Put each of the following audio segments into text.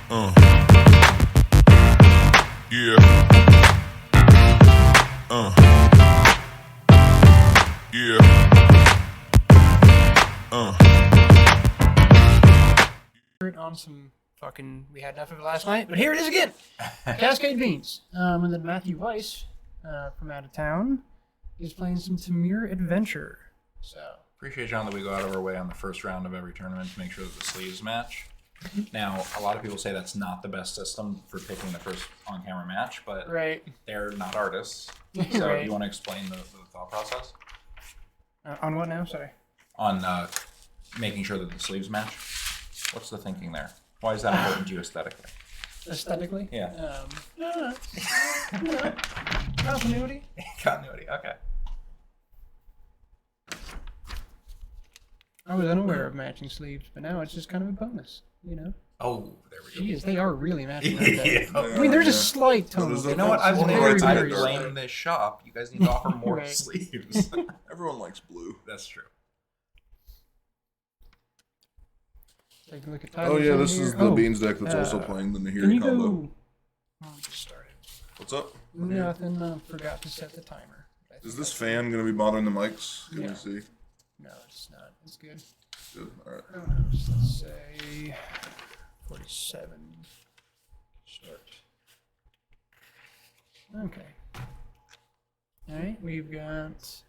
Yeah. Yeah. On some fucking, we had enough of it last night, but here it is again. Cascade Beans. And then Matthew Weiss from out of town is playing some Temur Adventure. So appreciate, John, that we go out of our way on the first round of every tournament to make sure that the sleeves match. Now, a lot of people say that's not the best system for picking the first on-camera match, but they're not artists. So do you want to explain the thought process? On what now? Sorry. On making sure that the sleeves match. What's the thinking there? Why is that important to you aesthetically? Aesthetically? Yeah. Continuity? Continuity, okay. I was unaware of matching sleeves, but now it's just kind of a bonus, you know? Oh, there we go. Jeez, they are really matching. I mean, there's a slight tone. No, You know what? I very blame this shop. You guys need to offer more sleeves. Everyone likes blue. That's true. Take a look at Oh yeah, this is the Beans deck that's also playing the Nahiri combo. Oh, we just started. What's up? Nothing. Forgot to set the timer. Is this fan going to be bothering the mics? Can we see? No, it's not. It's good. Good. All right. Oh, no, let's say 47. Start. Okay. All right, we've got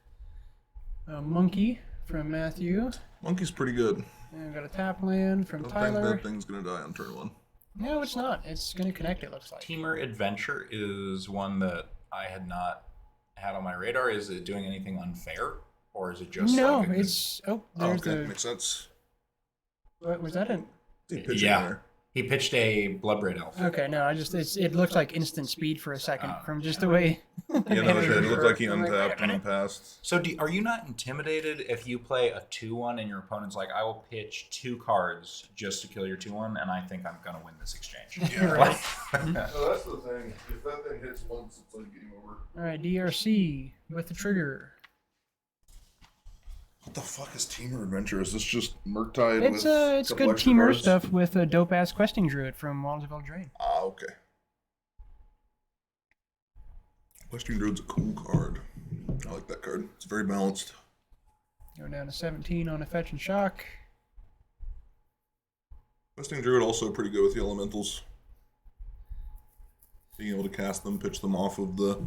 a monkey from Matthew. Monkey's pretty good. And we've got a tap land from Don't Tyler. think that thing's going to die on turn one. No, it's not. It's going to connect, it looks like. Temur Adventure is one that I had not had on my radar. Is it doing anything unfair? Or is it just no, like it's... Oh, there's okay, the... makes sense. What was that? He pitched a Bloodbraid Elf. Okay, no, it looked like instant speed for a second from just the way... Yeah, no shit. It looked like he untapped and then passed. So are you not intimidated if you play a 2-1 and your opponent's like, I will pitch 2 cards just to kill your 2-1 and I think I'm going to win this exchange? Yeah, right. No, that's the thing. If that thing hits once, it's like game over. Alright, DRC with the trigger. What the fuck is Temur Adventure? Is this just Murktide with It's good extra Temur cards? stuff with a dope-ass questing druid from Walls of Eldraine. Ah, okay. Questing Druid's a cool card. I like that card. It's very balanced. Going down to 17 on a fetch and shock. Questing Druid also pretty good with the elementals. Being able to cast them, pitch them off of the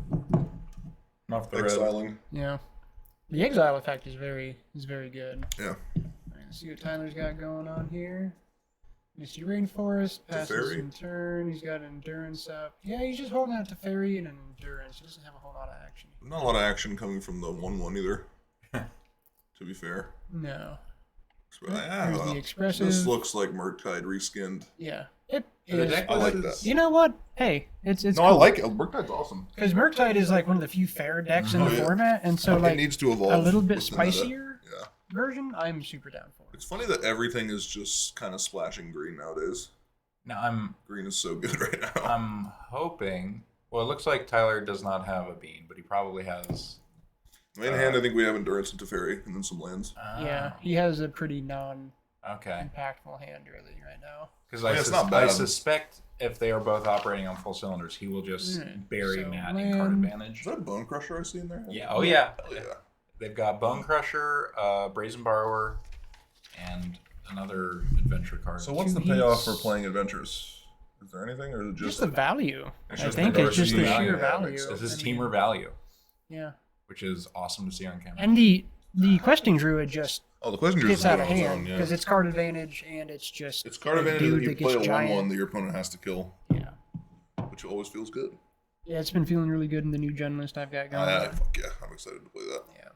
exiling. Yeah. The exile effect is very good. Yeah. Alright, let's see what Tyler's got going on here. Misty Rainforest, passes some turn. He's got endurance up. Yeah, he's just holding out to Fairy and an endurance. He doesn't have a whole lot of action. Not a lot of action coming from the 1/1 either. To be fair. No. Yeah, There's the expressive. This looks like Murktide reskinned. Yeah. It The is. deck I like that. You know what? Hey, it's No, cool. I like it. Murktide's awesome. Because Murktide is like one of the few fair decks in the format, and so It like needs to evolve a little bit within the meta. spicier Yeah. version, I'm super down for. It's funny that everything is just kind of splashing green nowadays. Now Green is so good right now. I'm hoping. Well, it looks like Tyler does not have a bean, but he probably has. In hand, I think we have Endurance and Teferi, and then some lands. Yeah, he has a pretty non-impactful Okay. hand really right now. Because it's not bad. I suspect if they are both operating on full cylinders, he will just bury So Matt in card Is advantage. that a Bone Crusher I see in there? Yeah. Oh yeah. Hell yeah. They've got Bone Crusher, Brazen Borrower, and another adventure card. So what's the payoff for playing Adventures? Is there anything, or is it Just just the value. It's I just think the it's just the diversity. sheer Yeah, that value. makes sense. This is I mean, Temur value, Yeah. which is awesome to see on camera. And the questing druid just the question gets is out of on its hand own, because it's card advantage and it's just It's card a advantage dude that you that play gets a 1/1 giant. that your opponent has to kill, Yeah. which always feels good. Yeah, it's been feeling really good in the new gen list I've got going. Fuck yeah, I'm excited to play that. Yeah.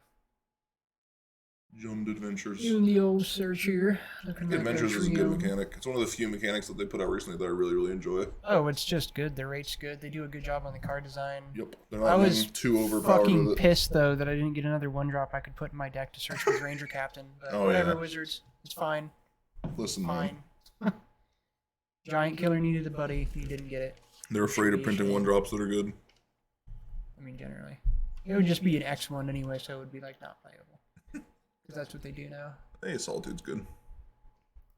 Jummed Adventures. Doing the old search here. Looking like Adventures our is a good trio. mechanic. It's one of the few mechanics that they put out recently that I really, really enjoy. Oh, it's just good. The rate's good. They do a good job on the card design. Yep. They're I not was being too overpowered fucking with it. pissed though that I didn't get another 1-drop I could put in my deck to search for Ranger Captain. But Oh, whatever, yeah. Wizards. It's fine. Listen, man. Fine. Giant Killer needed a buddy. He didn't get it. They're afraid of printing 1-drops that are good. I mean, generally. It would just be an X1 anyway, so it would be like not playable. Because that's what they do now. Hey, Solitude's good.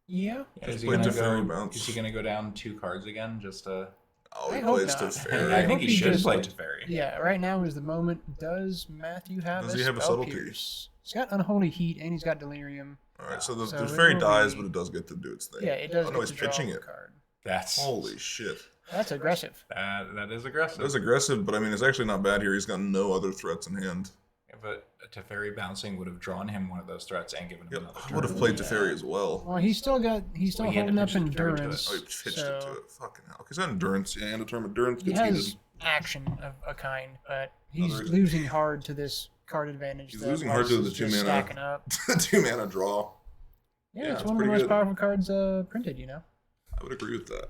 Yeah. Is he played gonna Teferi go? bounce. Is he gonna go down 2 cards again just to? Oh, he I hope plays not. Teferi. I think hope he should just- play Teferi. Yeah, right now is the moment. Does Matthew have Does a he have a spell subtlety? pierce? He's got Unholy Heat and he's got Delirium. All right, so the So it Teferi will dies, be- but it does get to do its thing. Yeah, it does Oh, get no, he's to draw pitching a it. card. That's Holy shit. That's aggressive. that is aggressive. That was aggressive, but I mean, it's actually not bad here. He's got no other threats in hand. Yeah, but a Teferi bouncing would have drawn him one of those threats and given him Yep, another I turn. would have played Yeah. Teferi as well. Well, he's still Well, he had holding to up pitch the Teferi to it. endurance. Oh, he pitched it to So it. Fucking hell. He's got endurance. Yeah, and a term endurance he gets has heated. action of a kind, but he's Another- losing hard to this card advantage. He's that losing hard Weiss to the is 2 just mana. stacking up. 2 mana draw. Yeah, Yeah, it's it's one of the pretty most good. powerful cards printed. I would agree with that.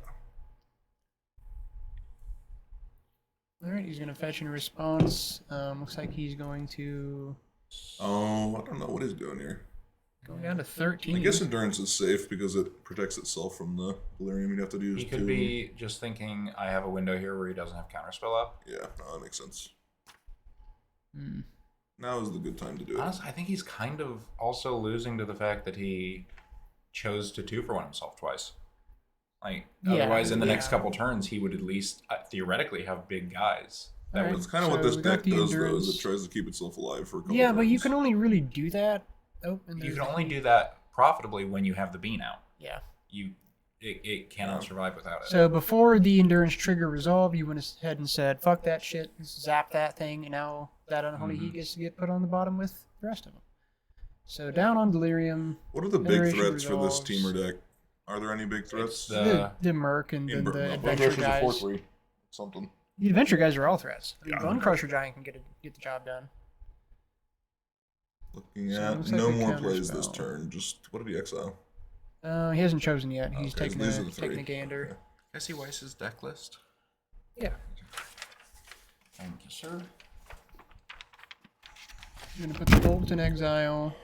All right, he's gonna fetch in response. Looks like he's going to Oh, I don't know what he's doing here. go down to 13. I guess endurance is safe because it protects itself from the delirium. You'd have to do He could be just thinking, I have a window here where he doesn't have counterspell up. Yeah, no, that makes sense. Hmm. Now is the good time to do it. Honestly, I think he's kind of also losing to the fact that he chose to 2-for-1 himself twice. Like, Yeah, otherwise, in the next yeah. couple turns, he would at least theoretically have big guys. That Alright. would That's kind of what So this we got deck the does, though, endurance. is it tries to keep itself alive for a couple Yeah, but you turns. can only really do that. Oh, and you there's can the only heat. do that profitably when you have the bean out. Yeah. It cannot survive without it. So before the endurance trigger resolved, you went ahead and said, "Fuck that shit, zap that thing," and now that unholy heat gets to get put on the bottom with the rest of them. So down on delirium. What are the big Federation threats for this resolves. Teamer deck? Are there any big threats? The Merc and then the Adventure guys. Something. The Adventure guys are all threats. I mean, Yeah. Bone Crusher Giant can get the job done. Looking So it at looks like no a more counter plays this spell. turn. Just what did he exile? He hasn't chosen yet. He's Okay, taking, these a, are the three. taking a gander. Okay. I see Weiss's deck list. Yeah. Thank you, sir. I'm going to put the Bolt in exile.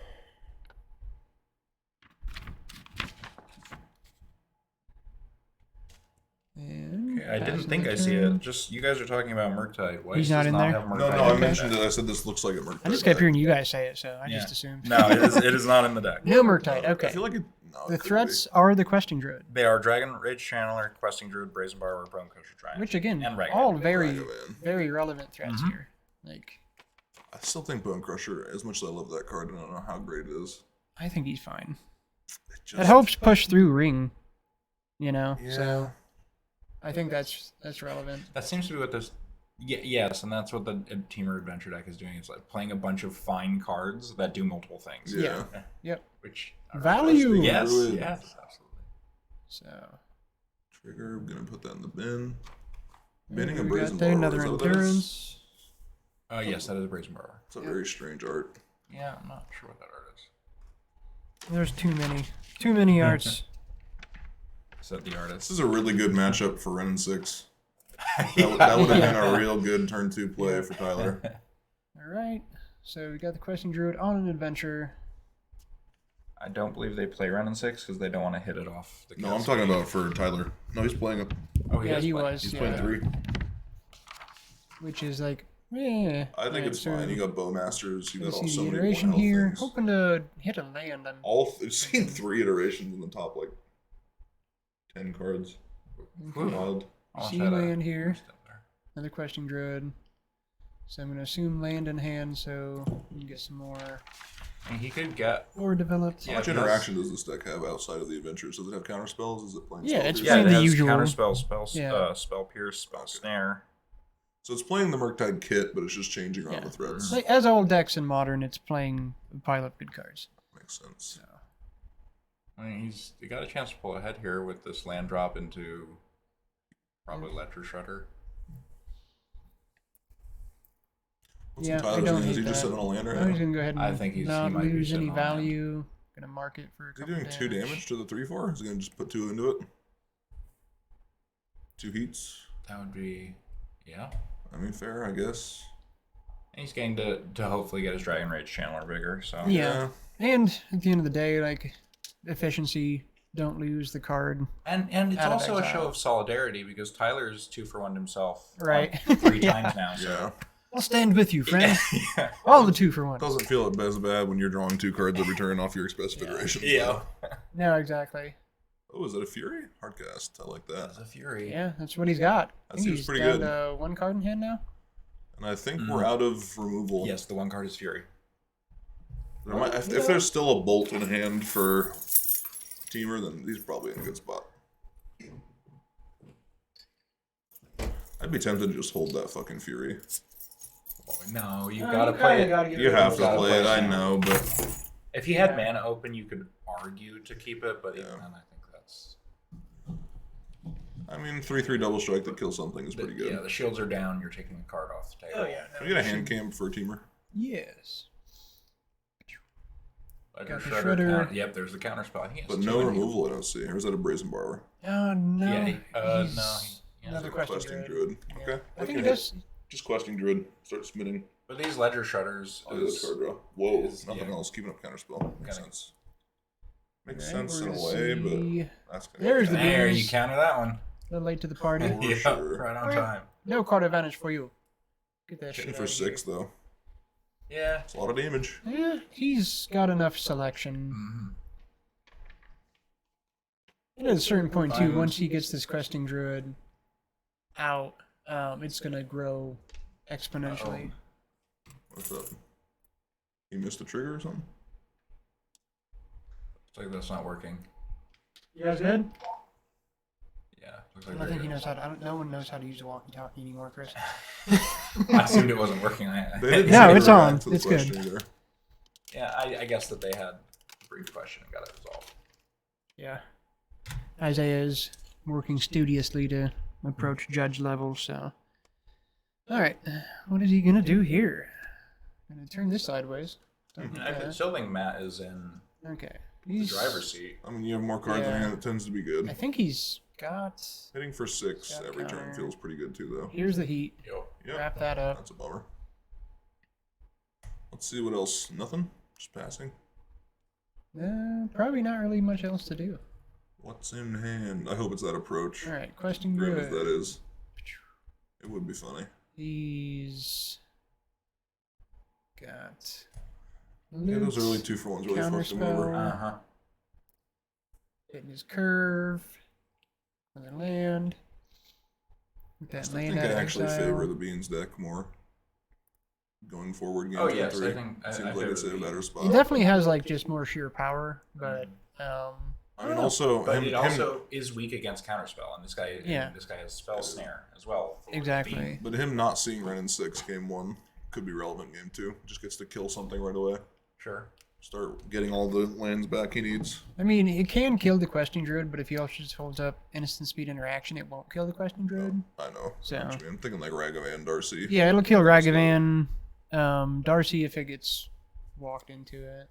And Okay, I didn't passing think the I see turn. it. Just you guys are talking about Murktide. Weiss He's not does in not there? have No, Murktide. no, I in the mentioned deck. it. I said this looks like a Merc. I just kept hearing you guys say it, so I Yeah. just assumed. No, it is not in the deck. No Murktide, okay. I feel like it. No, The it could threats are the Questing Druid, They are Dragon Rage Channeler, Questing Druid, Brazen Barber, Bone Crusher Giant. which again, And Ragavan. all very, Ragavan. very relevant threats Mhm. here. Like, be. I still think Bone Crusher, as much as I love that card, I don't know how great it is. I think he's fine. It just, It helps push through Ring, Yeah. So I think that's relevant. That seems to be what this. Yes, and that's what the Teamer Adventure deck is doing. It's like playing a bunch of fine cards that do multiple things. Yeah. Yep. Which Value. yes, Druid. yes, absolutely. So Trigger. I'm gonna put that in the bin. Binning a we Brazen got there Borrower, another is that what that is? endurance. Yes, that is a Brazen Barber. It's a very strange art. Yeah, I'm not sure what that art is. There's too many arts. Is that the This artist? is a really good matchup for Ren and 6. That would have been a real good turn 2 play for Tyler. All right. So we got the Questing Druid on an adventure. I don't believe they play Ren and 6 because they don't want to hit it off the No, I'm Cascade. talking about for Tyler. No, he's playing a. Oh, Yeah, is he playing. was. He's Yeah. playing 3. Which is like, yeah. I think it's fine. You got Bowmasters. You got Let's all see so the many iteration one-health here. things. Hoping to hit a land. I've seen 3 iterations in the top like 10 cards. Wild. I'll See try to- land here. Another Questing Druid. So I'm going to assume land in hand so we can get some more And he could get. lore developed. Yeah, How much it does. interaction does this deck have outside of the adventures? Does it have counter spells? Is it playing Yeah, spell it's pierce? Yeah, it the has usual. counterspell, Yeah. spell pierce, spell snare. So it's playing the Murktide kit, but it's just changing around Yeah. the threats. Like, as all decks in Modern, it's playing a pile of good cards. Makes sense. I mean, he got a chance to pull ahead here with this land drop into probably Ledger Shredder. What's Yeah, in I Tyler's don't hand? Is hate he just that. sitting on a land right Now he's now? going to go ahead and I think he not might be lose any sitting on land. value. Going to mark it for a Is he couple doing 2 damage to the 3/4? Is he going to just put 2 into it? 2 heats? That would be, yeah. I mean, fair, I guess. And he's getting to hopefully get his Dragon Rage Channeler bigger. So Yeah. And at the end of the day, like, efficiency, don't lose the card. and it's Out of also a exile. show of solidarity because Tyler's 2-for-1 himself Right. like 3 times now. So. Yeah. I'll stand with you, friend. Yeah. All the 2-for-1. Doesn't feel as bad when you're drawing 2 cards every turn off your expensive iterations. Yeah. No, exactly. Oh, is that a Fury? Hardcast. I like that. That's a Fury. Yeah, that's what he's got. That I think seems he's pretty down good. to one card in hand now. And I think we're out of removal. Yes, the one card is Fury. If there's still a bolt in hand for Temur, then he's probably in a good spot. I'd be tempted to just hold that fucking Fury. Oh, no, you gotta play it. You have to play it, I know, but if you had mana open, you could argue to keep it, but even then, I think that's. I mean, 3/3 double strike that kills something is pretty good. Yeah, the shields are down. You're taking a card off the table. Oh yeah. Can we get a hand cam for Temur? Yes. Got the Shredder. Shredder. Yep, there's the counter spell. But no removal, I don't see. Or is that a Brazen Borrower? Oh no. Yeah, no. Another Questing questing Druid. Yeah. Okay. I think he does. Just Questing Druid. Start submitting. But these Ledger Shredders Oh, that's card draw. Whoa, nothing yeah. else. Keeping up counterspell. Makes sense. Makes Alright, sense in a where's way, the- but that's gonna There's the There, beans. you counter that one. A little late to the party. For Yeah, sure. right on Okay. time. No card advantage for you. Get that Hitting shit for out of here. 6 though. Yeah. It's a lot of damage. Yeah, he's got enough selection. Mm-hmm. And at a certain point too, I'm- once he gets this questing druid out, it's gonna grow exponentially. What's up? You missed a trigger or something? Looks like that's not working. You guys good? Yeah. Looks I like don't think he they're knows how to. No one knows how to use a walkie-talkie anymore, Chris. good. I assumed it wasn't working. They didn't No, say it's they were on. back to the It's good. question either. Yeah, I guess that they had a brief question and got it resolved. Yeah. Isaiah is working studiously to approach judge level, so. Alright, what is he gonna do here? Gonna turn this sideways. Don't I do that. still think Matt is in Okay. the He's, driver's seat. I mean, you have more cards in Yeah. hand, it tends to be good. I think he's got. Hitting for 6 Got every turn counter. feels pretty good too, though. Here's the heat. Yo. Yep, Wrap that up. that's a bummer. Let's see what else. Nothing? Just passing. Probably not really much else to do. What's in hand? I hope it's that approach. Alright, question Grim as good. that is. It would be funny. He's got. Yeah, those Loots, early 2-for-1s really fucked him over. Counterspell. Uh-huh. Hitting his curve. Another land. With that I land think out I of actually exile. favor the Beans deck more. Going forward, game Oh, 2 yes, and 3. I think I Seems like favor it's the a better Beans. spot. He definitely has like just more sheer power, but I mean, also, But him, it also is weak against counterspell, and this guy, Yeah. this guy has spell snare as well. for exactly. being- but him not seeing Ren in 6 game 1 could be relevant game 2. Just gets to kill something right away. Sure. Start getting all the lands back he needs. I mean, it can kill the questing druid, but if he also just holds up instant speed interaction, it won't kill the questing druid. I know. So- Actually, I'm thinking like Ragavan, Darcy. Yeah, it'll kill Ragavan, Darcy if it gets walked into it.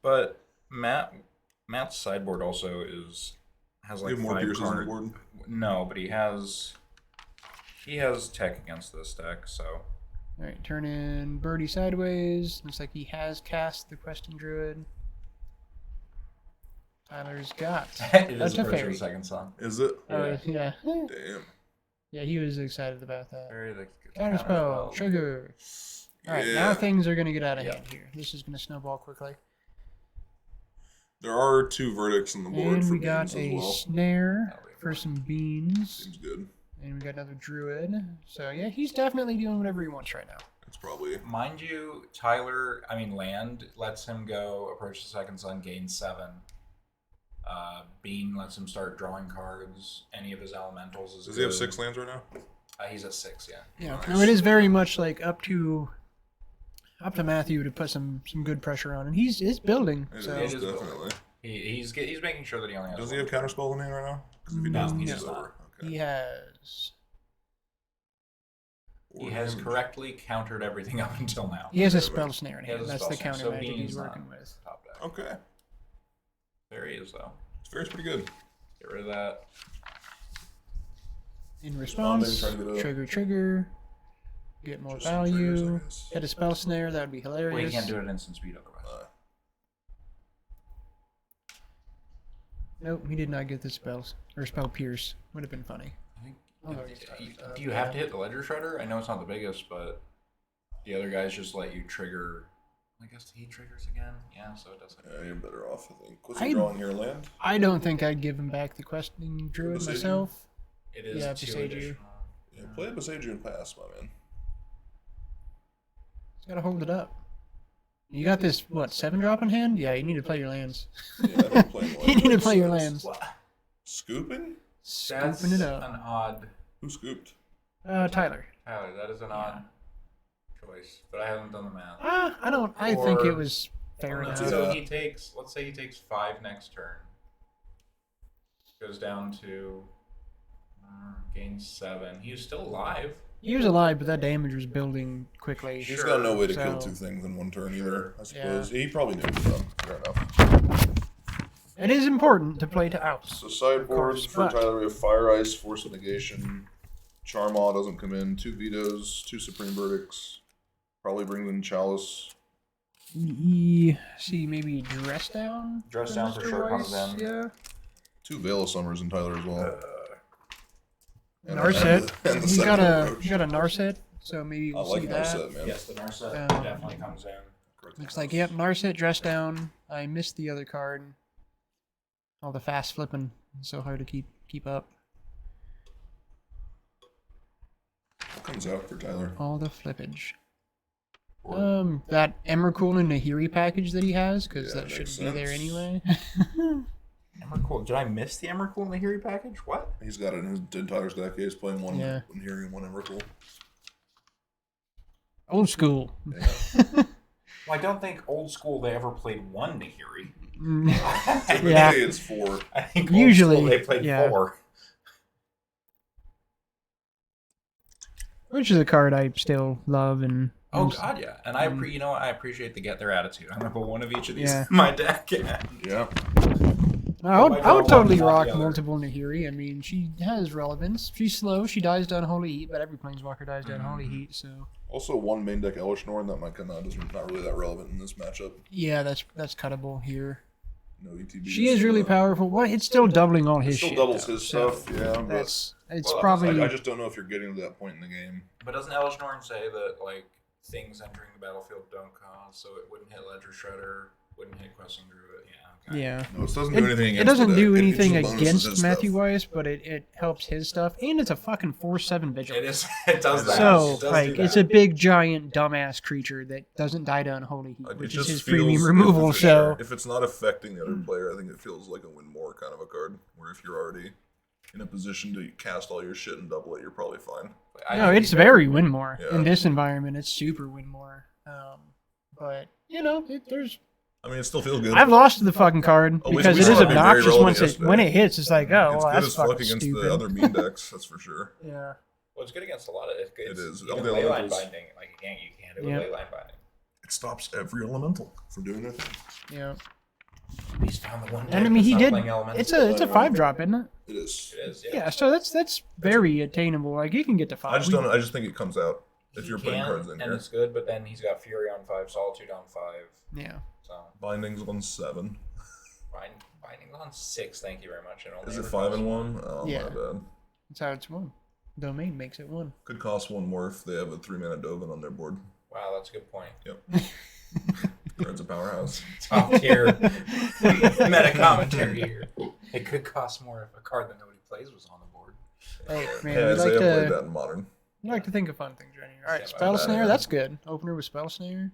But Matt's sideboard also has You like have more 5 pierces on the cards. board. No, but he has tech against this deck, so Alright, turn in Birdie sideways. Looks like he has cast the questing druid. Tyler's got. it is That's a a first fairy. or second song. Is it? Yeah. Damn. Yeah, he was excited about that. Very like Counterspell, trigger. Alright, Yeah. now things are gonna get out of Yeah. hand here. This is gonna snowball quickly. There are 2 verdicts on the board And for we got Beans a as well. snare Oh, wait, for some beans. Seems good. And we got another druid. So yeah, he's definitely doing whatever he wants right now. It's probably Mind you, land lets him go approach the second sun, gain 7. Bean lets him start drawing cards. Any of his elementals is Does he have good. 6 lands right now? He's at 6, yeah. Yeah. Nice. No, it is very much like up to Matthew to put some good pressure on, and he's building. It So is is definitely. He's making sure that he only has. Does he one. have counterspell in hand right now? Because if he No, doesn't, he he's does not. over. Okay. he has He has damage. correctly countered everything up until now. he has a spell snare in He has hand. a That's spell the snare, counter so magic Bean's he's not working with. Top deck. Okay. There he is, though. Fair's pretty good. Get rid of that. In response, try to get a- trigger, get more Just some triggers, I value. guess. Hit a spell snare. That would be hilarious. Well, you can't do it at instant speed otherwise. Nope, he did not get the spells or spell pierce. Would have been funny. I think. Oh, no, he's got it. Do you have to hit the ledger shredder? I know it's not the biggest, but the other guys just let you trigger I guess the heat triggers again. Yeah, so it doesn't. Yeah, you're better off, I think. What's he drawing here, land? I don't think I'd give him back the questing druid myself. It is yeah, 2 Besage additional. you. Yeah, play a Besage and pass, my man. He's got to hold it up. You got this, what, 7-drop in hand? Yeah, you need to play your lands. Yeah, I've been playing You need to play your lands. What? Scooping? Scooping it up. An odd. Who scooped? Tyler. Tyler, that is an odd choice, but I haven't done the math. I think it was fair enough. So let's say he takes 5 next turn. Goes down to gains 7. He was still alive. He was alive, but that damage was building quickly. He's got no way to kill 2 things in one turn either, I suppose. Yeah. He probably knew it was done. Fair enough. It is important to play to outs. So sideboards for Tyler, we have Fire Ice, Force of Negation. Charmaw doesn't come in. 2 vetoes, 2 Supreme Verdicts. Probably brings in Chalice. See, maybe Dress Down? Dress Down for sure comes in. Yeah. 2 Veil of Summers in Tyler as well. Narset. He's got a Narset, so maybe we'll see that. Narset, man. Yes, the Narset definitely comes in. Looks like, yep, Narset, Dress Down. I missed the other card. All the fast flipping. It's so hard to keep up. What comes out for Tyler? All the flippage. That Emrakul and Nahiri package that he has, because that shouldn't be there anyway. Emrakul. Did I miss the Emrakul and Nahiri package? What? He's got it in Tyler's deck. He's playing one Nahiri and one Emrakul. Old school. Yeah. Well, I don't think old school they ever played one Nahiri. Yeah. It's 4. I think usually old school they played 4. Which is a card I still love and. Oh God, yeah, and I appreciate the get their attitude. I'm gonna put one of each of these in my deck. Yeah. I would totally rock multiple Nahiri. I mean, she has relevance. She's slow. She dies to Unholy Heat, but every Planeswalker dies to Unholy Heat, so. Also, one main deck Elishnorn that might come out is not really that relevant in this matchup. Yeah, that's cuttable here. No ETB. She is really powerful. Well, it's still doubling all his shit. It still doubles his stuff, yeah. It's probably. I just don't know if you're getting to that point in the game. But doesn't Elishnorn say that like things entering the battlefield don't cause, so it wouldn't hit Ledger Shredder, wouldn't hit Questing Druid? Yeah. Okay. Yeah. No, it doesn't do anything. It doesn't do anything it against Matthew Weiss, but it helps his stuff, and it's a fucking 4/7 vigilance. It is. It does that. So it does like, it's a big giant dumbass creature that doesn't die to Unholy Heat, which is his premium removal. So if it's not affecting the other player, I think it feels like a win more kind of a card. Where if you're already in a position to cast all your shit and double it, you're probably fine. No, it's very win more in this environment. It's super win more. But there's. I mean, it still feels good. I've lost the fucking card because it is obnoxious when it hits. It's like, oh, well, that's fucking against stupid. the other bean decks, that's for sure. Yeah. Well, it's good against a lot of it. It is. Even leyline binding, like again, you can't do a leyline binding. It stops every elemental from doing their thing. Yeah. He's found the one. And I mean, he did. It's a 5-drop, isn't it? It is. It is. Yeah. So that's very attainable. Like you can get to 5. I just don't. I just think it comes out if you're putting cards in and here. It's good, but then he's got Fury on 5, Solitude on 5. Yeah. So Bindings on 7. Bindings on 6. Thank you very much. Is it 5 and 1? Oh, yeah. my bad. That's how it's 1. Domain makes it 1. Could cost 1 more if they have a 3-mana Dovin on their board. Wow, that's a good point. Yep. Card's a powerhouse. Top tier meta commentary here. It could cost more if a card that nobody plays was on the board. Hey, man, yeah, we like played that in Modern. We like to think of fun things right here. All right, Spell Snare, that's good. Opener with Spell Snare.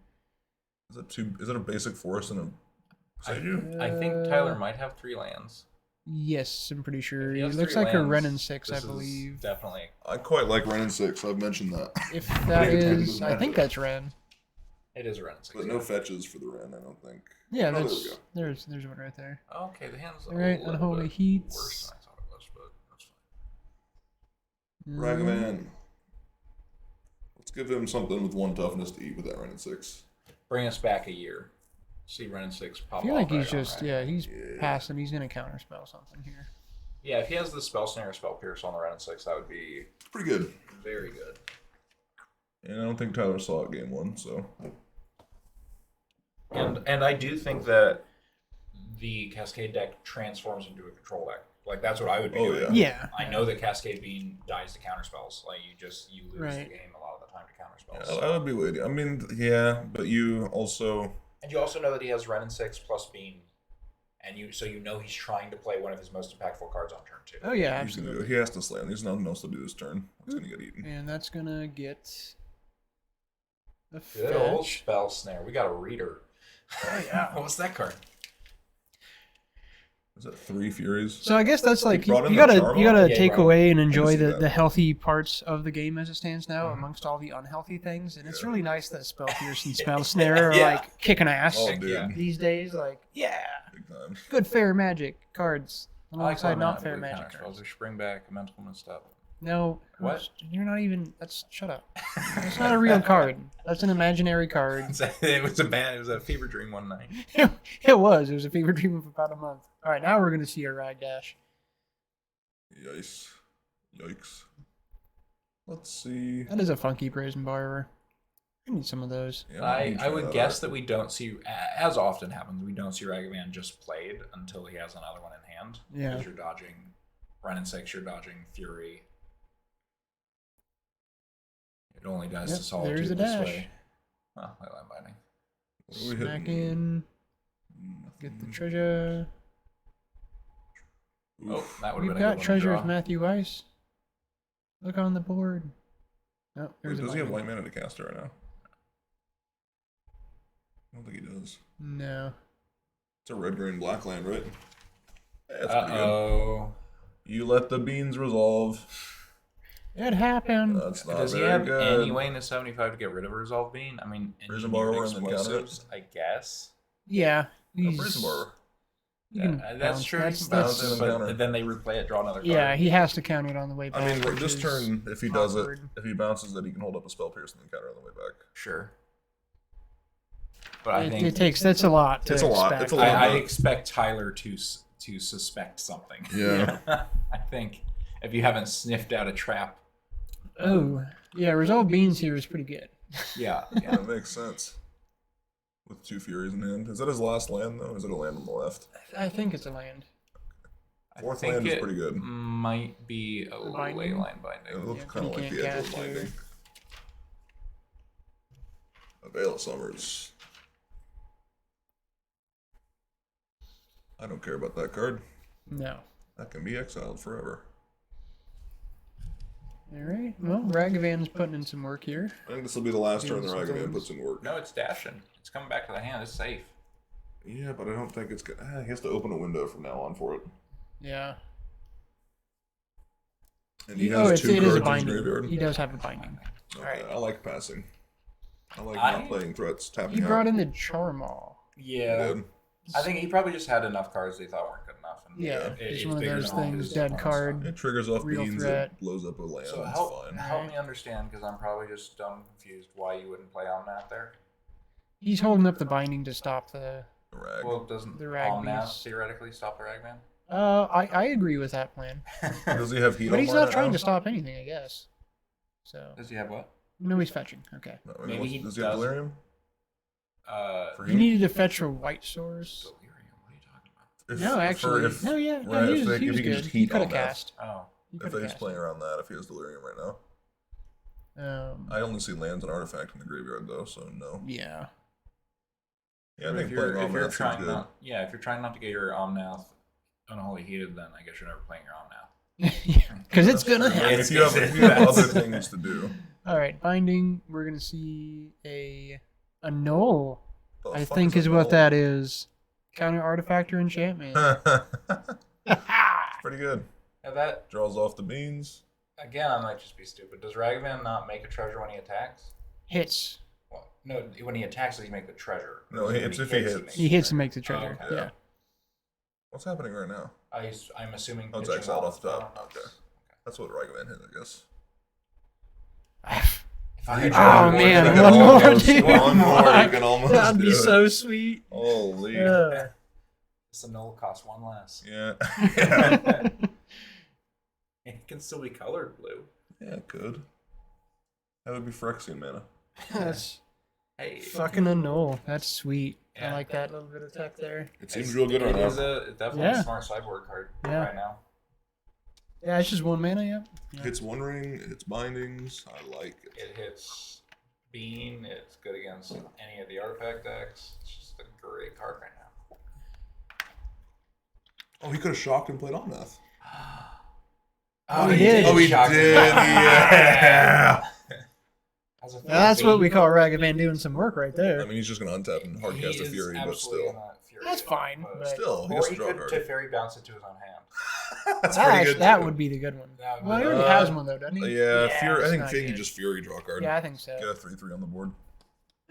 Is it a basic force and a Seiju? I think Tyler might have 3 lands. Yes, I'm pretty sure. He It has looks 3 like a lands. Ren and 6, I This is believe. Definitely. I quite like Ren and 6. I've mentioned that. If that is, I think that's Ren. It is a Ren and 6. But no fetches for the Ren, I don't think. Yeah, Oh, that's there's one right there. Okay, the hand's All right, a little Unholy bit Heats. worse than I thought it was, but that's fine. Ragavan. Let's give him something with 1 toughness to eat with that Ren and 6. Bring us back a year. See Ren and 6 pop I feel like off he's right just on, he's passing. He's gonna counterspell something here. Yeah, if he has the Spell Snare or Spell Pierce on the Ren and 6, that would be Pretty good. very good. And I don't think Tyler saw it game 1, so. And I do think that the Cascade deck transforms into a control deck. Like that's what I would be doing. Yeah. I know that Cascade Bean dies to counterspells. Like you lose the Right. game a lot of the time to counterspells. Yeah, that would be weird. I mean, yeah, but you also... And you also know that he has Ren and 6 plus Bean. And so you know he's trying to play one of his most impactful cards on turn 2. Oh, yeah, absolutely. He has to slam. There's nothing else to do this turn. It's going to get eaten. And that's going to get the Good old fetch. Spell Snare. We got a reader. Oh, yeah. What's that card? Is that 3 Furies? So I guess that's like, you brought in the gotta Charma? take bro. away and enjoy see the that. healthy parts of the game as it stands now amongst all the unhealthy things. And it's really nice that Spell Pierce and Spell Snare are Yeah. like kicking ass Oh, dude. Yeah. these days. Like, yeah, Big time. good fair magic cards alongside not fair blue magic counterspells. cards. They spring back, mental misstep. No, What? You're not even. Shut up. That's not a real card. That's an imaginary card. It was a fever dream one night. It was. It was a fever dream of about a month. All right, now we're gonna see a Rag Dash. Yikes. Let's see. That is a funky Brazen Borrower. I need some of those. Yeah, I would guess that we don't see, as often happens, we don't see Ragavan just played until he has another one in hand. Yeah. Because you're dodging Ren and 6, you're dodging Fury. It only dies Yep, to Solitude there's a this dash. way. Oh, I like binding. What are we Smack hitting? in. Get the treasure. Oh, that would have We've been a good got one to treasure draw. of Matthew Weiss. Look on the board. Oh, Wait, there's does a he have binding. white mana to cast it right now? I don't think he does. No. It's a red, green, black land, right? Yeah, that's pretty good. Uh-oh. You let the beans resolve. It happened. That's not Does he very have good. any way in his 75 to get rid of a Resolve Bean? I mean, Prison engineered Borrower and then counter it? explosives, I guess. Yeah. A He's, Prison Borrower. you can That's bounce. true. That's, He can bounce that's- it, counter. but then they replay it, draw another card. yeah, he has to count it on the way back. I mean, which this is turn, if he does it, awkward. if he bounces it, he can hold up a Spell Pierce and then counter on the way back. Sure. But I think It takes. That's a lot. To It's a lot. expect. It's a lot. I expect Tyler to suspect something. Yeah. I think if you haven't sniffed out a trap. Oh, yeah. Resolve Beans here is pretty good. Yeah. That makes sense. With 2 Furies in hand. Is that his last land, though? Is it a land on the left? I think it's a land. Fourth I think land is it pretty good. Might be a Binding? ley line It binding. looks Yeah, kind of he like can't the edge of cast binding. here. A Veil of Summers. I don't care about that card. No. That can be exiled forever. All right. Well, Ragavan's putting in some work here. I think this will be the last turn the Doing some Ragavan things. puts in work. No, it's dashing. It's coming back to the hand. It's safe. Yeah, but I don't think it's good. He has to open a window from now on for it. Yeah. And he Oh, has it 2 is a cards in his binding. graveyard. He does have a binding. Okay, Alright. I like passing. I like I- not playing threats, tapping He out. brought in the Charmaw. Yeah. Dude. I think he probably just had enough cards they thought weren't good enough. And Yeah, it's just one of bigger those than all things. his Dead opponent's card. stuff. It triggers off Real beans, threat. it blows up a land, So it's help fine. me understand, because I'm probably just dumb confused why you wouldn't play Omnath there. He's holding up the binding to stop the. The rag. Well, doesn't The rag Omnath beast. theoretically stop the Ragman? I agree with that plan, Does he have heat but on he's mana not trying now? to stop anything, I guess. So Does he have what? no, he's fetching. Okay. No, I mean, Maybe he does he have does. delirium? For He heat? needed to fetch a white source. Delirium, what are you talking about? If- No, for actually, if- no, yeah, right, no, he if was, they- he if was he can good. just He heat could have on that. cast. Oh. He If coulda he's cast playing it. around that, if he has delirium right now. I only see lands and artifact in the graveyard though, so no. Yeah. Yeah, I If think you're, playing if you're Omnath seems trying good. not, yeah, if you're trying not to get your Omnath unholy heated, then I guess you're never playing your Omnath. Because it's gonna Right, happen. if you have other things to do. All right, binding. We're gonna see a null. The I fuck think a is what null? that is. Counter artifact or enchantment. Pretty good. Yeah, that, Draws off the beans. again, I might just be stupid. Does Ragavan not make a treasure when he attacks? Hits. Well, no, when he attacks, does he make the treasure? No, When it's if he hits. makes He the hits and treasure? makes the treasure. okay. Yeah. What's happening right now? I'm assuming. Oh, it's pitching exiled all off the his top. opponents. Okay. That's what Ragavan hit, I guess. If I had Oh drawn man, You one, can one more, almost- dude. one more, you can almost That'd be do it. so sweet. Holy. It's a null cost one less. Yeah. It can still be colored blue. Yeah, it could. That would be Phyrexian mana. That's Hey, fucking a null. That's sweet. I Yeah. like that little bit of tech there. It seems real good right It is now. definitely Yeah. a smart sideboard card Yeah. right now. Yeah, it's just one mana. Yeah. Hits One Ring, hits Bindings. I like it. It hits Bean. It's good against any of the artifact decks. It's just a great card right now. Oh, he could have shocked and played Omnath. Oh, he did. Oh, he did. Yeah. Now that's what we call Ragavan doing some work right there. I mean, he's just going to untap and hardcast a Fury, but still. That's fine. But still, or he could Teferi bounce it to his own hand. That's pretty good. That would be the good one. Well, he already has one, though, doesn't he? Yeah, Fury, I think Fig can just Fury draw a card. Yeah, I think so. Get a 3/3 on the board.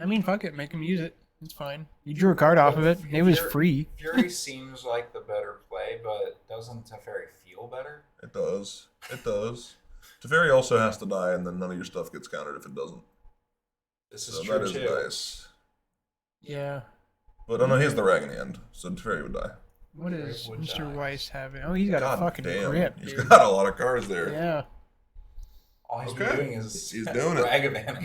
I mean, fuck it. Make him use it. It's fine. You drew a card off of it. It was free. Fury seems like the better play, but doesn't Teferi feel better? It does. It does. Teferi also has to die, and then none of your stuff gets countered if it doesn't. This is true, that is too. nice. Yeah. But oh no, he has the rag in hand, so Teferi would die. What is Mr. Weiss having? Oh, he's got a fucking grip. He's dude. got a lot of cards there. Yeah. All he's been doing is he's doing it. Ragavan.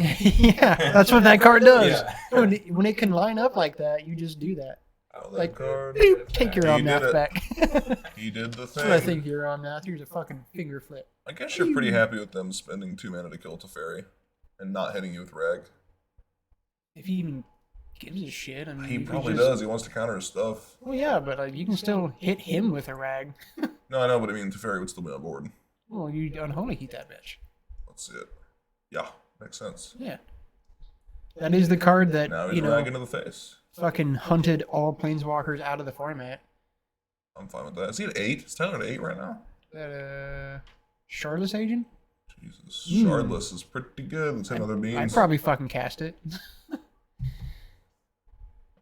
Yeah, that's what that card does. Yeah. When it can line up like that, you just do that. Oh, like, card. Boop, take your He did Omnath it. back. He did the That's thing. what I think your Omnath. Here's a fucking finger flip. I guess you're pretty happy with them spending 2 mana to kill Teferi and not hitting you with rag. If he even gives a shit, I mean, He probably does. He wants to counter his stuff. Well, yeah, but you can still hit him with a rag. No, I know, but I mean, Teferi would still be on board. Well, you unholy heat that bitch. Let's see it. Yeah, makes sense. Yeah. That is the card that, Now he's rag into the face. fucking hunted all Planeswalkers out of the format. I'm fine with that. Is he at 8? Is Tyler at 8 right now? That, Shardless Agent? Jesus. Shardless is pretty good. Let's hit another Beans. I'd probably fucking cast it.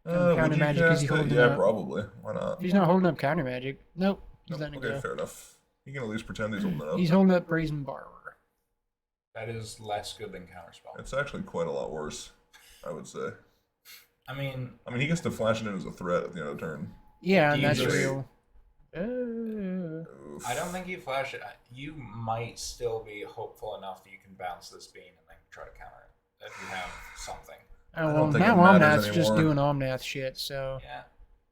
Counter would you magic, is cast he it? holding Yeah, up? probably. Why not? If he's not holding up counter magic. Nope. He's Nope. letting it Okay, go. fair enough. He can at least pretend he's holding it up. He's holding up Brazen Borrower. That is less good than Counterspell. It's actually quite a lot worse, I would say. I mean, he gets to flash it in as a threat at the end of the turn. Yeah, Do and you that's just- real. Oof. I don't think you flash it. You might still be hopeful enough that you can bounce this bean and then try to counter it if you have something. Oh, don't well, think now it matters Omnath's just anymore. doing Omnath shit, so Yeah.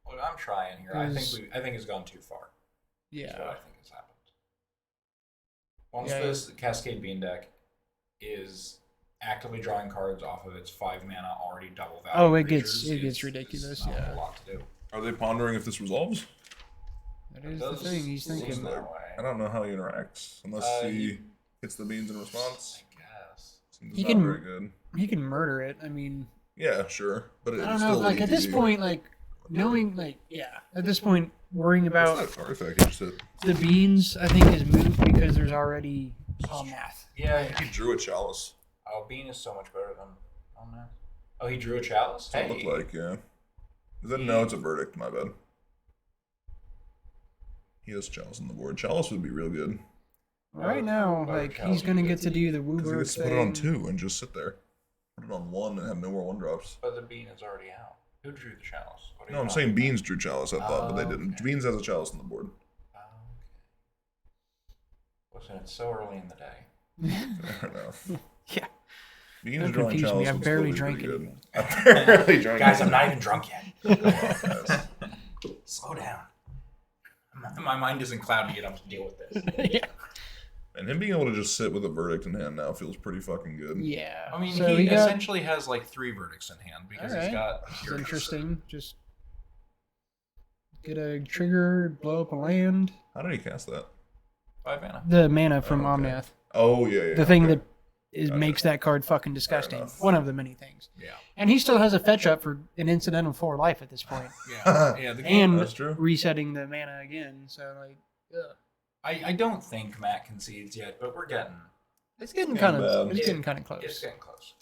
Well, I'm trying here. I think it's gone too far. Is what I yeah. think has happened. Once Yeah, this Cascade Bean deck is actively drawing cards off of its 5 mana already double value. Oh, it creatures, gets it's ridiculous, not yeah. a lot to do. Are they pondering if this resolves? That is It the does thing he's seem thinking. that way. I don't know how he interacts unless he he- hits the beans in response. I guess. Seems He not can- very good. He can murder it. I mean, Yeah, sure, but I it's don't know. still Like at this easy. point, like knowing, like at this point, worrying about What's that artifact you just hit? the beans, I think is moved because there's already Omnath. Yeah. He drew a chalice. Oh, Bean is so much better than Omnath. Oh, he drew a chalice? That's what it looked like, yeah. Is that no? It's a verdict. My bad. He has chalice on the board. Chalice would be real good. Right now, like he's gonna get to do the Because he Wooburg gets to put it on thing. 2 and just sit there. Put it on 1 and have no more 1-drops. But the Bean is already out. Who drew the chalice? What are No, you I'm talking saying Beans drew chalice, I thought, but they Oh, didn't. okay. Beans has a chalice on the board. about? Oh, okay. Listen, it's so early in the day. Fair enough. Yeah. Beans Don't drawing confuse me, chalice I would barely still be drank pretty it. good. I barely drank Guys, it. I'm not even drunk yet. Yes. Slow down. My mind isn't cloudy enough to deal with this. Yeah. And him being able to just sit with a verdict in hand now feels pretty fucking good. Yeah. I mean, so he got, essentially has like 3 verdicts in hand because Alright. he's got. It's interesting. Just get a trigger, blow up a land. How did he cast that? 5 mana. The mana from Oh, okay. Omnath. Oh, yeah. The thing okay. that makes that card fucking disgusting. enough. One of the many things. Yeah. And he still has a fetch up for an incidental 4 life at this point. Yeah. Yeah. The game, And That's true. resetting the mana again. So, like, ugh. I don't think Matt concedes yet, but we're getting. It's getting Getting kind of bad. it's getting kind of close. It's getting close.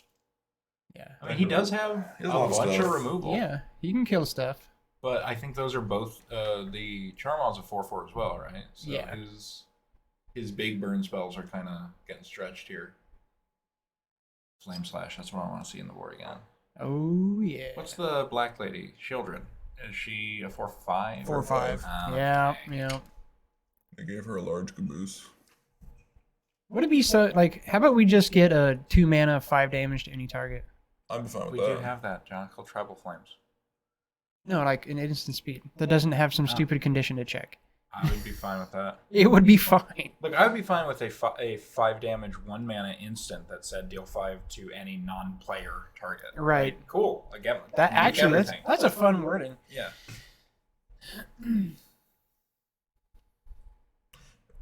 Yeah. I mean, he does have He a has a lot of bunch of stuff. removal. Yeah, he can kill stuff. But I think those are both the Charmant's a 4/4 as well, right? So Yeah. his big burn spells are kind of getting stretched here. Flame Slash, that's what I want to see in the board again. Oh yeah. What's the black lady? Children. Is she a 4/5? 4/5. Ah, Yeah, okay. yeah. They gave her a large caboose. Would it be so like? How about we just get a 2 mana 5 damage to any target? I'm fine with We that. do have that, John, called Tribal Flames. No, like an instant speed that doesn't have some Oh. stupid condition to check. I would be fine with that. It would be fine. Look, I would be fine with a 5 damage 1 mana instant that said deal 5 to any non-player target. Right. Cool. Again, That actually, that's a fun wording. Yeah.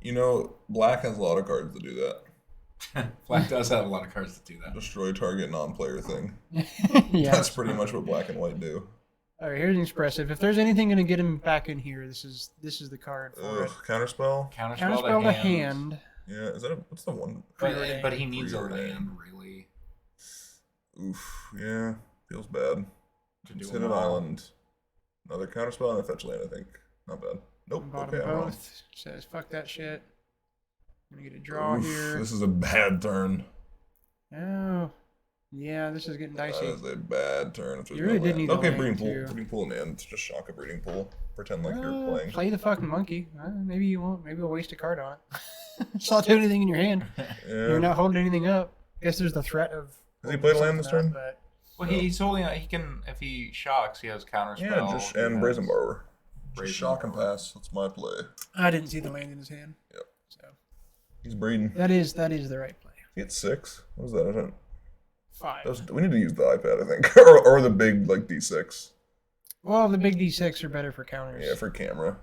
You know, black has a lot of cards to do that. Black does have a lot of cards to do that. Destroy target non-player thing. Yeah. That's pretty much what black and white do. All right, here's an expressive. If there's anything going to get him back in here, this is the card for it. Counterspell? Counterspell to hand. Yeah, is that what's the one? But he needs a Preordained. land, really. Oof, yeah. Feels bad. To do Hit an island. Another counterspell and a fetch land, I think. Not bad. Nope, Bottom okay, I'm wrong. both. Says, fuck that shit. I'm going to get a draw Oof, here. this is a bad turn. Oh. Yeah, this is getting dicey. That is a bad turn. If there's You really no did land. need a Okay, land, breeding pool. too. Breeding pool in the end. Just shock a breeding pool. Pretend like you're playing. Play the fucking monkey. Maybe you won't. Maybe we'll waste a card on it. It's not doing anything in your hand. Yeah. You're not holding anything up. I guess there's the threat of... Has he played a land this turn? But Well, he's holding. He can, if he shocks, he has counterspell. Yeah, just and Brazen Borrower. Brazen Just shock and Borrower. pass. That's my play. I didn't see the land in his hand. Yep. So He's breeding. that is the right play. He hit 6. What was that? I don't. 5. We need to use the iPad, I think, or the big like D6. Well, the big D6 are better for counters. Yeah, for camera.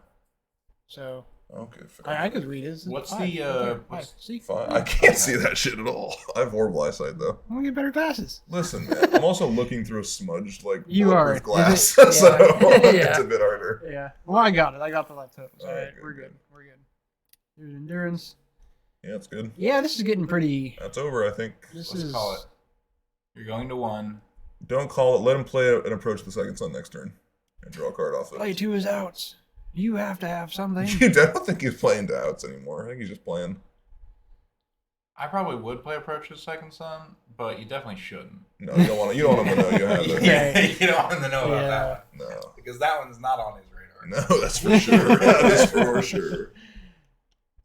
So Okay, fair. I could read it. What's Five. the, Right there. what's- Five. See? Fine. I can't see that shit at all. I have horrible eyesight though. I'm gonna get better glasses. Listen, man, I'm also looking through a smudged like You are. bulletproof Is glass, it- so yeah. it's a bit harder. Yeah. Well, I got it. I got the left hook. All All right, right, good, we're good. good. We're good. There's endurance. Yeah, it's good. Yeah, this is getting pretty. That's over, I think. This Let's is. call it. You're going to 1. Don't call it. Let him play an approach the second sun next turn, and draw a card off Play it. to his outs. You have to have something. Dude, I don't think he's playing to outs anymore. I think he's just playing. I probably would play Approach to the Second Sun, but you definitely shouldn't. No, you don't want to. You don't want him to know you have it. Yeah. You don't want him to know about Yeah. that one. No, Because that one's not on his radar. no, that's for sure. That is for sure.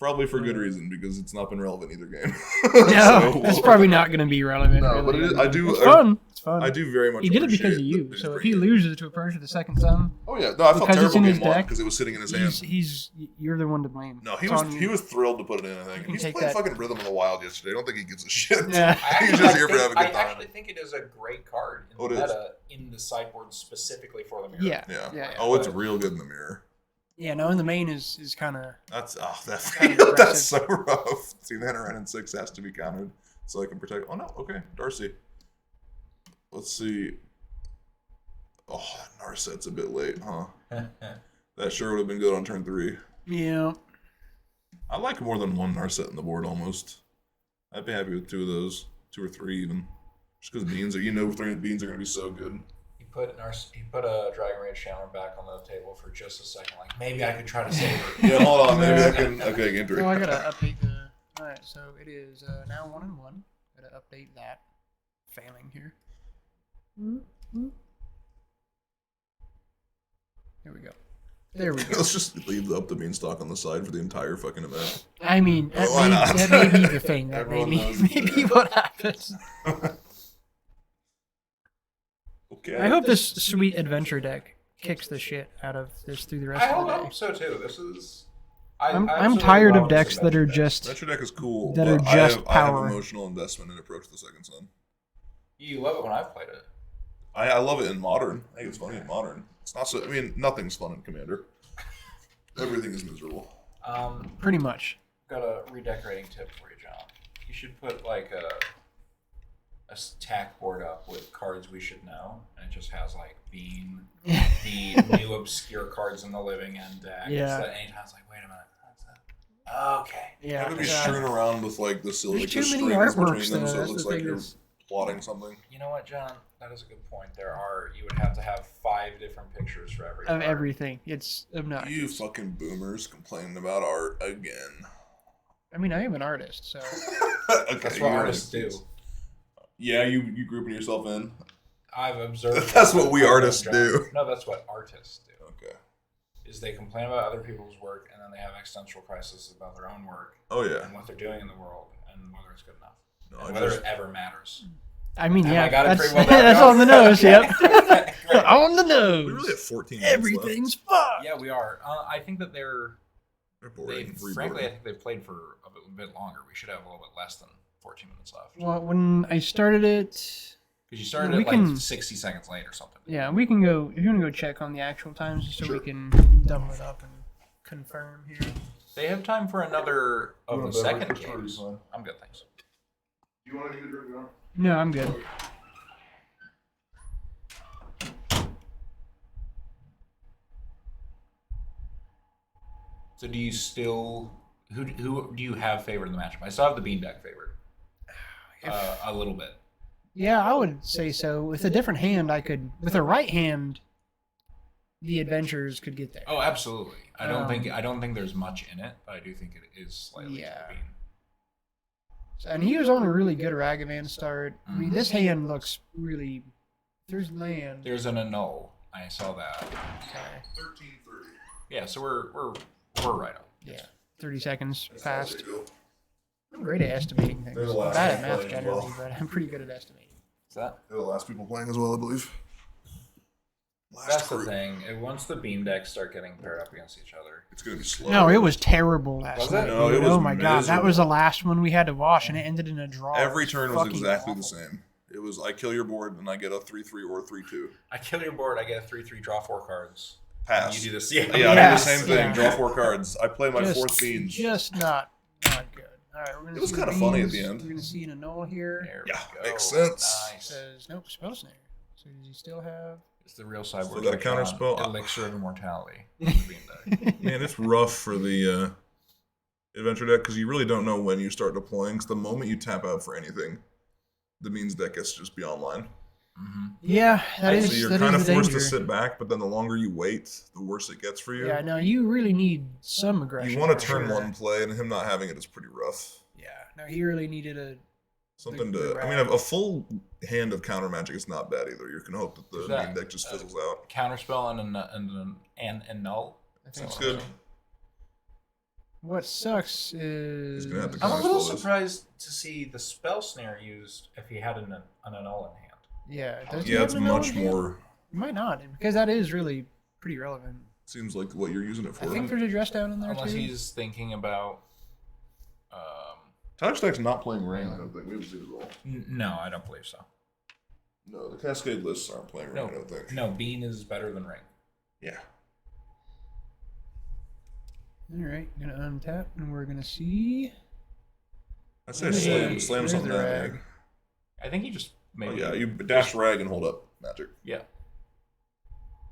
Probably for good reason because it's not been relevant either game. No, So- that's probably not going to be relevant. No, really. but it is, I do. It's fun. It's fun. I do very much. He did it because of appreciate you. that So he's if he bringing it. loses to Approach to the Second Sun, Oh yeah, no, I felt because it's terrible in his game one deck, because it was sitting in his hand. you're the one to blame. No, he It's was on you. he was thrilled to put it in. I think can he's take playing that. fucking Rhythm of the Wild yesterday. I don't think he gives a shit. Yeah. He's just here for having a I good time. actually think it is a great card in Oh, the it is. meta in the sideboard specifically for the mirror. Yeah. Yeah. Yeah. Oh, it's real good in the mirror. Yeah, no, in the main is kind of. That's that's Kind of that's so rough. See, the Henneran in 6 has to be countered so I can protect. Oh no, okay, Darcy. Let's see. Oh, that Narset's a bit late, huh? That sure would have been good on turn 3. Yeah. I like more than one Narset in the board almost. I'd be happy with 2 of those, 2 or 3 even. Just because beans are, 3 beans are gonna be so good. He put a Dragon Rage Chandler back on the table for just a second. Like, maybe I could try to save her. Yeah, hold on, maybe I can. Okay, game 3. So I gotta update the. All right, so it is now 1-1. Gotta update that. Failing here. There we go. There we go. Let's just leave up the Beanstalk on the side for the entire fucking event. I mean, Why not? that may be the thing. That may Everyone be, knows it's maybe there. what happens. Okay. I hope this sweet adventure deck kicks the shit out of this through the rest I of the day. hope so too. This is. I'm absolutely tired of love this decks that are adventure deck. just. Metro deck is cool. That but are just I have power. emotional investment in Approach the Second Sun. You love it when I've played it. I love it in Modern. I think it's funny in Modern. It's not so. I mean, nothing's fun in Commander. Everything is miserable. Pretty much. Got a redecorating tip for you, John. You should put like a tack board up with cards we should know, and it just has like Bean, the new obscure cards in the living end deck. Yeah. So that anytime it's like, wait a minute, that's that. Okay. Yeah. Have to be yeah. strewn around with like the silly, There's like, the too many strings artworks, between them, though. so it That's looks the like thing you're is- plotting something. You know what, John? That is a good point. You would have to have 5 different pictures for every Of card. everything. It's obnoxious. You fucking boomers complaining about art again. I mean, I am an artist, so. Okay, That's you're what right, artists do. please. Yeah, you grouping yourself in. I've observed. That's what we artists do. No, that's what artists do. Okay. Is they complain about other people's work and then they have existential crises about their own work Oh yeah. and what they're doing in the world and whether it's good enough No, and I whether just it ever matters. I mean, Have yeah. I got it That's, pretty well down, that's John? on the nose, yep. Great. On the nose. we really have 14 minutes Everything's fucked. Yeah, we are. I think that they're Frankly, I think they've played for a bit longer. We should have a little bit less than 14 minutes left. Well, when I started it... Because you started it like 60 seconds late or something. Yeah, we can go... If you want to go check on the actual times so we can double it up and confirm here. They have time for another of the second games. I'm good, thanks. Do you want to get a drink now? No, I'm good. So do you still... Who do you have favored in the matchup? I still have the Beanbag favored. A little bit. Yeah, I would say so. With a different hand, I could... With a right hand, the adventurers could get there. Oh, absolutely. I don't think there's much in it, but I do think it is slightly to the Bean. And he was on a really good Ragavan start. I mean, this hand looks really... There's land. There's an annul. I saw that. Okay. 13:30. Yeah, so we're right on. Yeah. 30 seconds passed. I'm great at estimating things. They're the I'm last bad at people math playing as generally, well. but I'm pretty good at estimating. Is that? They're the last people playing as well, I believe. That's the thing. Once the beam decks start getting paired up against each other, it's going to be slow. No, it was terrible last Was night. it? No, it was oh my god, that miserable. was the last one we had to watch, and it ended in a draw. Every turn was Fucking exactly awful. the same. It was I kill your board and I get a 3/3 or a 3/2. I kill your board, I get a 3/3, draw 4 cards. Pass. You do this. Yeah, I do the Yes, same thing. yeah. Draw 4 cards. I play my Just- fourth beans. Just not good. All right, we're gonna It was see kinda the funny at beans. the end. We're gonna see an annul here. There Yeah, we go. makes sense. It Nice. says nope, spell snare. So does he still have? It's the real cyborg. Still got a counter spell. Elixir of Immortality. Beam deck. Man, it's rough for the adventure deck because you really don't know when you start deploying. Because the moment you tap out for anything, the means deck gets to just be online. Mm-hmm. Yeah, that is. So you're that kind is of the forced danger. to sit back, but then the longer you wait, the worse it gets for you. Yeah, no, you really need some aggression. You want for to turn sure. one play, and him not having it is pretty rough. Yeah, no, he really needed a. Something The to. I mean, a full hand of counter magic is not bad either. You can hope that the main deck just fizzles out. Counterspell and null. I think Sounds so. good. What sucks is. He's gonna have to I'm a little Counterspell this. surprised to see the spell snare used if he had an annul in hand. Yeah, does he Yeah, have it's an annul much in hand? more. He might not, because that is really pretty relevant. Seems like what you're using it for. I think there's a dress down in there Unless too. he's thinking about. Touch deck's not playing rain. I don't think we haven't seen it at all. No, I don't believe so. No, the Cascade lists aren't playing rain. No, I don't think. No, Bean is better than Ring. Yeah. All right, gonna untap, and we're gonna see. I say Where's slam the something down rag? there. I think he just Oh, maybe. yeah, you dash rag and hold up magic. Yeah.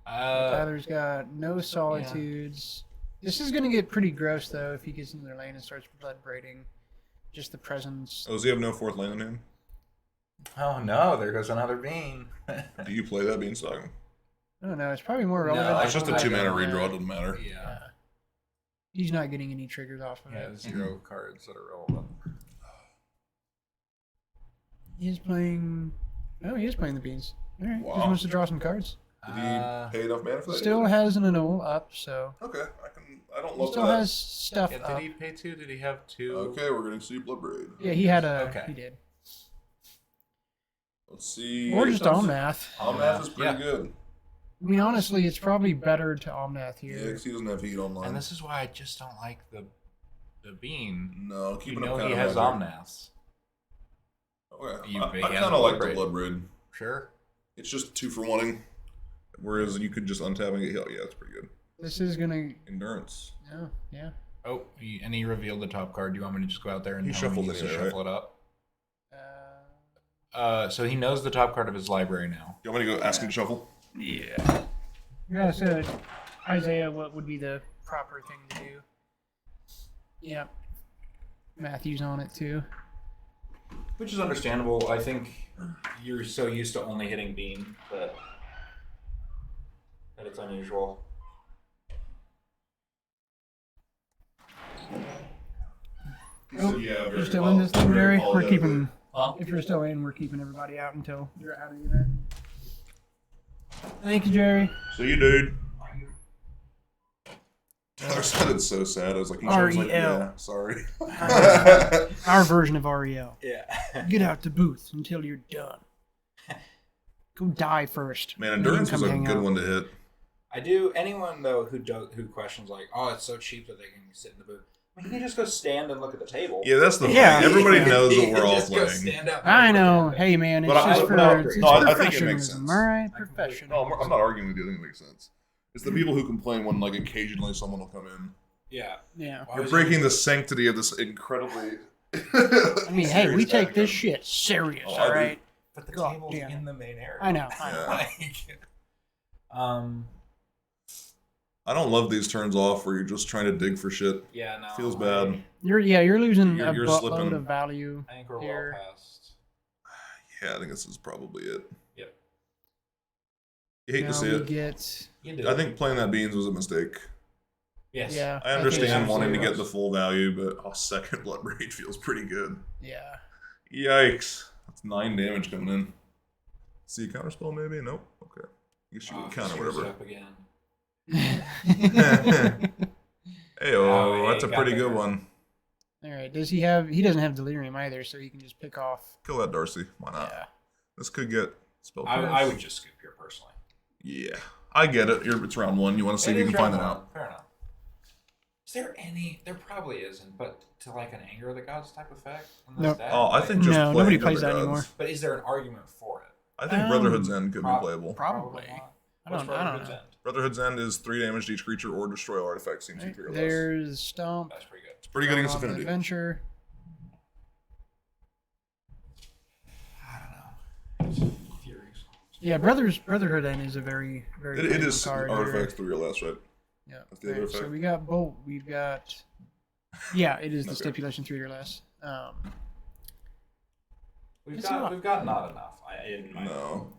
Tyler's got no solitudes. This is gonna get pretty gross though if he gets into their lane and starts blood braiding. Just the presence. Oh, does he have no fourth land in him? Oh no! There goes another Bean. Do you play that Beanstalk? I don't know. It's probably more No, relevant. It's just a I 2 don't mana know. redraw. It doesn't matter. Yeah. He's not getting any triggers off of Yeah, it. 0 cards that are relevant. He's playing. Oh, he is playing the beans. All right. Wow. Just wants to draw some cards. Did he pay enough mana for that? Still has an annul up, so Okay, I don't he love still that. has stuff Yeah, up. did he pay 2? Did he have 2? Okay, we're gonna see Bloodbraid. Yeah, he had a. Okay. He did. Let's see. Or just Omnath. Omnath is pretty Yeah. good. I mean, honestly, it's probably better to Omnath Yeah, here. because he doesn't have heat online. And this is why I just don't like the Bean. No, keep You it up know kind he of has magic. Omnaths. Okay. You- I he kind has of like the Bloodbraid. Bloodbraid. Sure. It's just 2 for 1-ing. Whereas you could just untap and get healed. Yeah, it's pretty good. This is gonna. Endurance. Oh, yeah. Oh, and he revealed the top card. Do you want me to just go out there and He tell him shuffled needs to anyway, shuffle it up? Uh, So he knows the top card of his library now. You want me to go ask him to shuffle? Yeah. you gotta say, Isaiah, what would be the proper thing to do? Yeah. Matthew's on it too. Which is understandable. I think you're so used to only hitting Bean that it's unusual. Oh, Yeah, you're still in this thing, Jerry? We're keeping. If you're still in, we're keeping everybody out until you're out of here. Thank you, Jerry. See you, dude. Tyler sounded so sad. I was like, he sounds like, REL. yeah, sorry. Our version of REL. Yeah. Get out the booth until you're done. Go die first. Man, and then endurance come was a hang good out. one to hit. I do. Anyone though who questions like, oh, it's so cheap that they can sit in the booth. I mean, you can just go stand and look at the table. Yeah, that's the thing. Everybody knows what we're all playing. I know. Hey, man, it's just for I think it makes sense. All right, professional. No, I'm not arguing with you. I think it makes sense. It's the people who complain when, like, occasionally someone will come in. Yeah. You're breaking the sanctity of this incredibly... I mean, hey, we take this shit serious, all right? But the table's in the main area. I know. I don't love these turns off where you're just trying to dig for shit. Yeah, no. Feels bad. You're losing a buttload of value. I think we're here. well past. Yeah, I think this is probably it. Yep. You hate to see it. I think playing that beans was a mistake. Yes. Yeah. I understand wanting to get the full value, but second Blood Rage feels pretty good. Yeah. Yikes. That's 9 damage coming in. See a counterspell maybe? Nope. Okay. I guess you would counter whatever. Up again. Hey-oh, that's a pretty good one. Alright, does he have... He doesn't have Delirium either, so he can just pick off... Kill that Darcy. Why not? Yeah. This could get spell I would just scoop here, personally. Yeah. I get it. It's round 1. You want to see if you can find it out. Fair enough. Is there any... There probably isn't, but to like an Anger of the Gods type effect? Nope. Oh, I think just playing nobody plays that anymore. But is there an argument for it? I think Brotherhood's End could be playable. Probably. I don't know. Brotherhood's End is 3 damage to each creature or destroy all artifacts. Seems to be less. There's Stomp. That's pretty good. It's pretty good against Affinity. Adventure. I don't know. Furies. Yeah, Brotherhood End is a very It is card artifacts 3 or less, right? Yeah. That's the other effect. So we got Bolt. We've got. Yeah, it is the stipulation 3 or less. We've got not enough.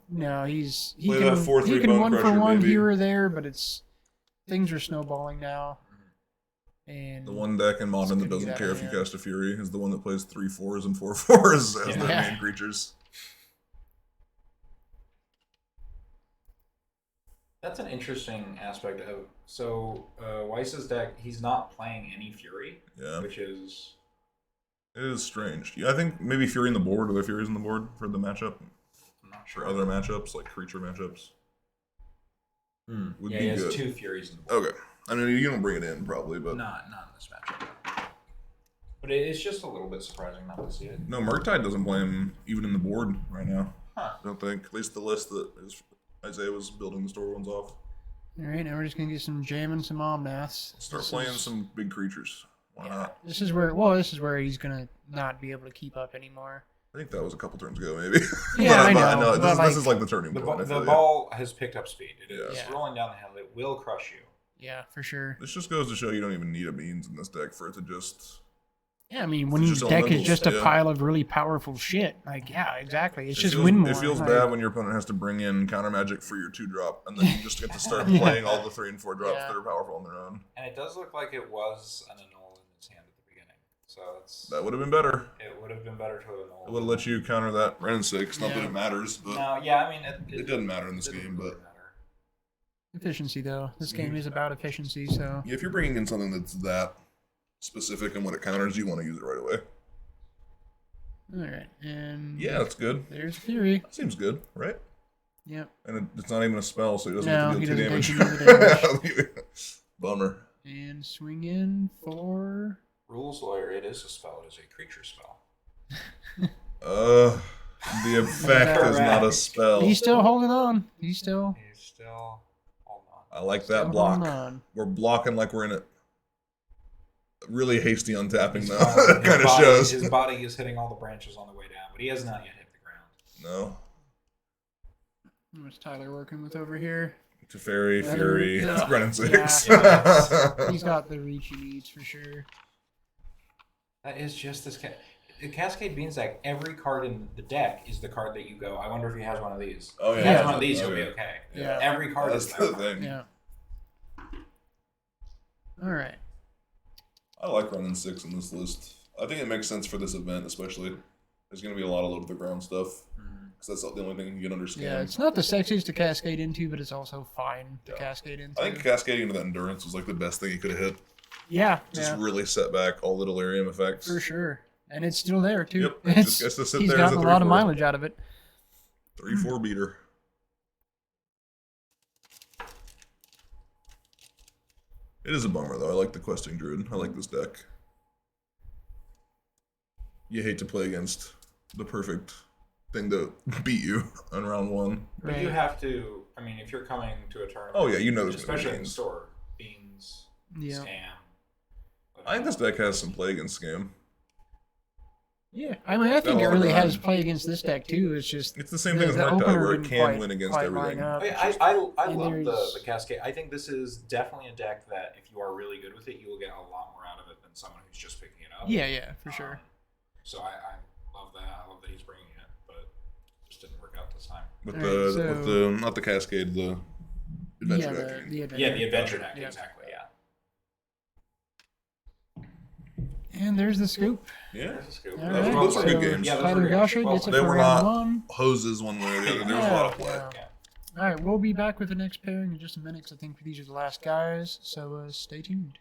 No, he Play can that 4/3 he can Bone 1 for Crusher, 1 maybe. here or there, but things are snowballing now. And The one deck in Modern that gonna doesn't get care out if you of hand. cast a Fury is the one that plays 3 4s and 4 4s as their main creatures. That's an interesting aspect of... So, Weiss's deck, he's not playing any Fury. Yeah. Which is... It is strange. Yeah, I think maybe Fury in the board. Are there Furies in the board for the matchup? I'm not sure. For other matchups, like creature matchups? Would be he has good. 2 Furies in the board. Okay. I mean, you don't bring it in, probably, but... Not in this matchup. But it's just a little bit surprising not to see it. No, Murktide doesn't play him even in the board right now. Huh. I don't think. At least the list that Isaiah was building the store ones off. Alright, now we're just gonna get some jamming some Omnaths. Start playing some big creatures. Why not? This is where he's gonna not be able to keep up anymore. I think that was a couple turns ago, maybe. Yeah, I know. This is like the turning point. The ball has picked up speed. It is Yeah. rolling down the hill. It will crush you. Yeah, for sure. This just goes to show you don't even need a beans in this deck for it to just... Yeah, I mean, when your deck is just a pile of really powerful shit, like, yeah, exactly. It's just win more. It feels bad when your opponent has to bring in counter magic for your 2-drop, and then you just get to start playing all the 3 and 4 drops that are powerful on their own. And it does look like it was an annul in his hand at the beginning. So that would have been better. It would have been better to annul. It would have let you counter that Ren 6. Not that it matters, but no, yeah, I mean it doesn't matter in this game, but efficiency though. This game is about efficiency, so if you're bringing in something that's that specific and what it counters, you want to use it right away. All right, and yeah, that's good. There's Fury. That seems good, right? Yep. And it's not even a spell, so he doesn't have to deal 2 damage. Bummer. And swing in for Rules Lawyer. It is a spell. It is a creature spell. The effect is not a spell. He's still holding on. He's still holding on. I like that block. We're blocking like we're in it. Really hasty untapping though. Kind of shows. His body is hitting all the branches on the way down, but he has not yet hit the ground. No. What's Tyler working with over here? Teferi, Fury, running 6. Yeah. He's got the reach he needs for sure. That is just this. The Cascade Beanstalk, every card in the deck is the card that you go, I wonder if he has one of these. Oh, yeah. If he has one of these, he'll be okay. Yeah. Every card is the thing. Yeah. All right. I like running 6 in this list. I think it makes sense for this event, especially. There's going to be a lot of low to the ground stuff. Because that's the only thing you can understand. Yeah, it's not the sexiest to cascade into, but it's also fine to cascade into. I think cascading into that endurance was like the best thing he could have hit. Yeah. Just really set back all the delirium effects. For sure. And it's still there, too. Yep. It just gets to sit he's there gotten as a lot of mileage out of it. 3-4 beater. It is a bummer, though. I like the Questing Druid. I like this deck. You hate to play against the perfect thing to beat you on round 1. But you have to, I mean, if you're coming to a tournament... Oh, yeah, you know there's especially gonna be in the store. Beans, Scam. I think this deck has some play against Scam. Yeah, I mean, I think it really has play against this deck too. It's just the same thing as Murktide, where it can win against everything. I love the Cascade. I think this is definitely a deck that if you are really good with it, you will get a lot more out of it than someone who's just picking it up. Yeah, for sure. So I love that. I love that he's bringing it, but it just didn't work out this time. With the not the Cascade, the Adventure deck. The Adventure deck, exactly. Yeah. And there's the scoop. Yeah, Those were good games. Yeah, Tyler Goshert gets it they for were round not 1. Hoses one way or the other. There was a lot of play. All right, we'll be back with the next pairing in just a minute, because I think these are the last guys. So stay tuned.